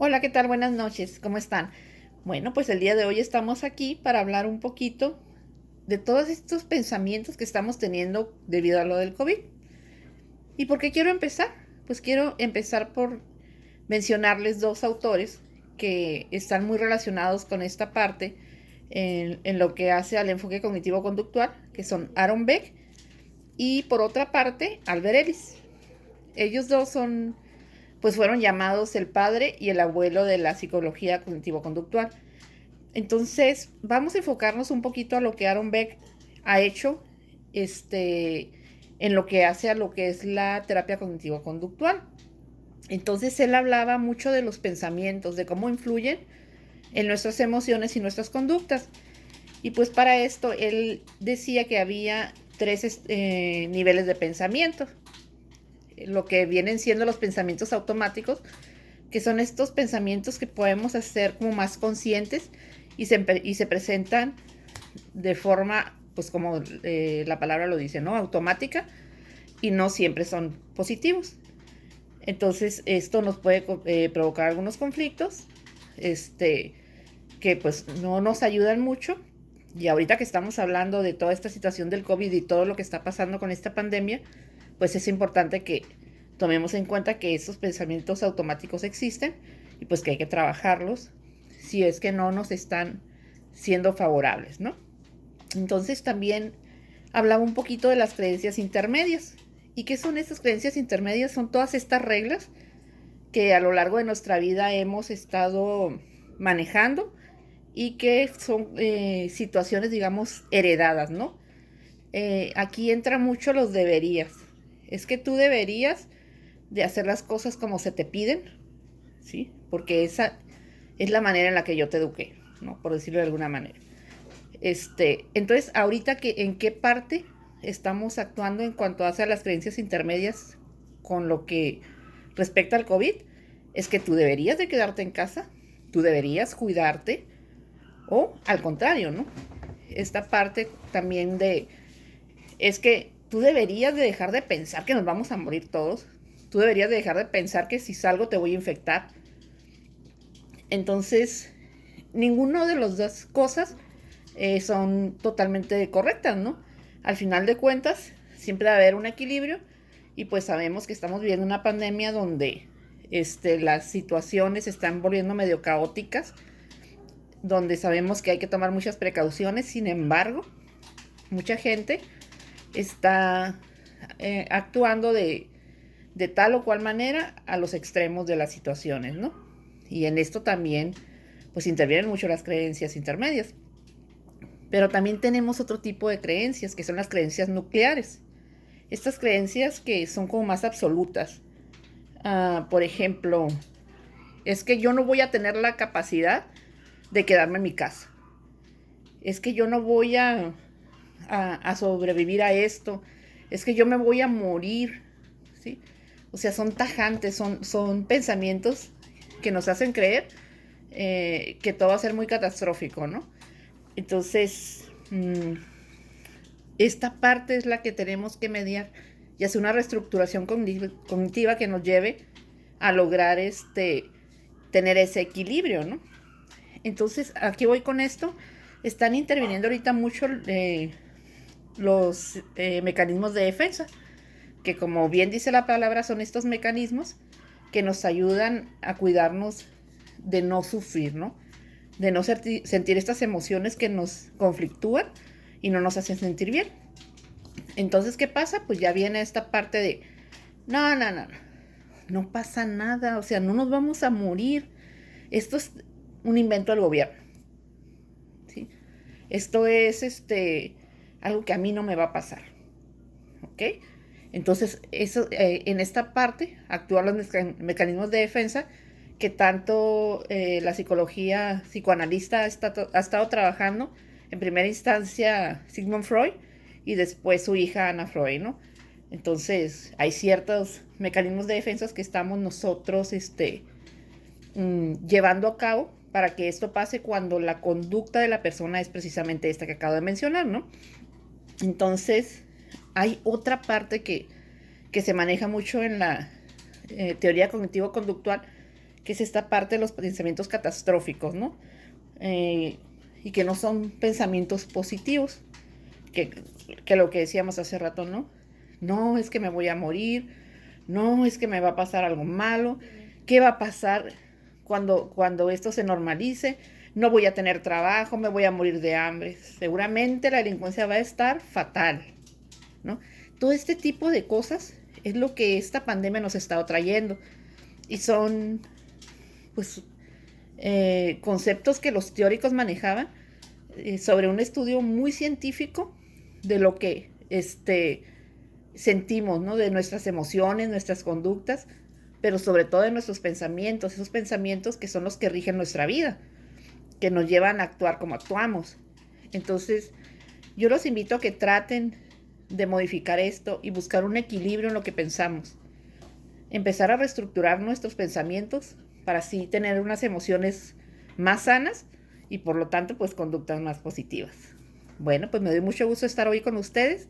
Hola, ¿qué tal? Buenas noches, ¿cómo están? Bueno, pues el día de hoy estamos aquí para hablar un poquito de todos estos pensamientos que estamos teniendo debido a lo del COVID. ¿Y por qué quiero empezar? Pues quiero empezar por mencionarles dos autores que están muy relacionados con esta parte en lo que hace al enfoque cognitivo-conductual, que son Aaron Beck y por otra parte Albert Ellis. Ellos dos pues fueron llamados el padre y el abuelo de la psicología cognitivo-conductual. Entonces, vamos a enfocarnos un poquito a lo que Aaron Beck ha hecho en lo que hace a lo que es la terapia cognitivo-conductual. Entonces, él hablaba mucho de los pensamientos, de cómo influyen en nuestras emociones y nuestras conductas. Y pues para esto, él decía que había tres niveles de pensamiento. Lo que vienen siendo los pensamientos automáticos, que son estos pensamientos que podemos hacer como más conscientes y se presentan de forma, pues como la palabra lo dice, ¿no? Automática, y no siempre son positivos. Entonces esto nos puede provocar algunos conflictos, que pues no nos ayudan mucho. Y ahorita que estamos hablando de toda esta situación del COVID y todo lo que está pasando con esta pandemia, pues es importante que tomemos en cuenta que estos pensamientos automáticos existen y pues que hay que trabajarlos si es que no nos están siendo favorables, ¿no? Entonces también hablaba un poquito de las creencias intermedias. ¿Y qué son estas creencias intermedias? Son todas estas reglas que a lo largo de nuestra vida hemos estado manejando y que son situaciones, digamos, heredadas, ¿no? Aquí entra mucho los deberías. Es que tú deberías de hacer las cosas como se te piden, ¿sí? Porque esa es la manera en la que yo te eduqué, ¿no? Por decirlo de alguna manera. Entonces, ahorita ¿en qué parte estamos actuando en cuanto hace a las creencias intermedias con lo que respecta al COVID? Es que tú deberías de quedarte en casa, tú deberías cuidarte, o al contrario, ¿no? Esta parte también es que tú deberías de dejar de pensar que nos vamos a morir todos, tú deberías de dejar de pensar que si salgo te voy a infectar. Entonces, ninguno de las dos cosas son totalmente correctas, ¿no? Al final de cuentas, siempre va a haber un equilibrio y pues sabemos que estamos viviendo una pandemia donde las situaciones se están volviendo medio caóticas, donde sabemos que hay que tomar muchas precauciones. Sin embargo, mucha gente está actuando de tal o cual manera a los extremos de las situaciones, ¿no? Y en esto también pues intervienen mucho las creencias intermedias. Pero también tenemos otro tipo de creencias, que son las creencias nucleares. Estas creencias que son como más absolutas. Por ejemplo, es que yo no voy a tener la capacidad de quedarme en mi casa. Es que yo no voy a sobrevivir a esto. Es que yo me voy a morir. ¿Sí? O sea, son tajantes, son pensamientos que nos hacen creer que todo va a ser muy catastrófico, ¿no? Entonces, esta parte es la que tenemos que mediar y hacer una reestructuración cognitiva que nos lleve a lograr tener ese equilibrio, ¿no? Entonces, aquí voy con esto. Están interviniendo ahorita mucho los mecanismos de defensa, que como bien dice la palabra, son estos mecanismos que nos ayudan a cuidarnos de no sufrir, ¿no? De no sentir estas emociones que nos conflictúan y no nos hacen sentir bien. Entonces, ¿qué pasa? Pues ya viene esta parte de, no, no, no, no pasa nada, o sea, no nos vamos a morir. Esto es un invento del gobierno, ¿sí? Esto es algo que a mí no me va a pasar, ¿ok? Entonces, en esta parte actúan los mecanismos de defensa que tanto la psicología psicoanalista ha estado trabajando, en primera instancia Sigmund Freud y después su hija Anna Freud, ¿no? Entonces, hay ciertos mecanismos de defensa que estamos nosotros llevando a cabo para que esto pase cuando la conducta de la persona es precisamente esta que acabo de mencionar, ¿no? Entonces, hay otra parte que se maneja mucho en la teoría cognitivo-conductual, que es esta parte de los pensamientos catastróficos, ¿no? Y que no son pensamientos positivos, que lo que decíamos hace rato, ¿no? No, es que me voy a morir, no, es que me va a pasar algo malo, ¿qué va a pasar cuando esto se normalice? No voy a tener trabajo, me voy a morir de hambre, seguramente la delincuencia va a estar fatal, ¿no? Todo este tipo de cosas es lo que esta pandemia nos ha estado trayendo y son, pues, conceptos que los teóricos manejaban sobre un estudio muy científico de lo que sentimos, ¿no? De nuestras emociones, nuestras conductas, pero sobre todo de nuestros pensamientos, esos pensamientos que son los que rigen nuestra vida, que nos llevan a actuar como actuamos. Entonces, yo los invito a que traten de modificar esto y buscar un equilibrio en lo que pensamos. Empezar a reestructurar nuestros pensamientos para así tener unas emociones más sanas y por lo tanto pues conductas más positivas. Bueno, pues me doy mucho gusto estar hoy con ustedes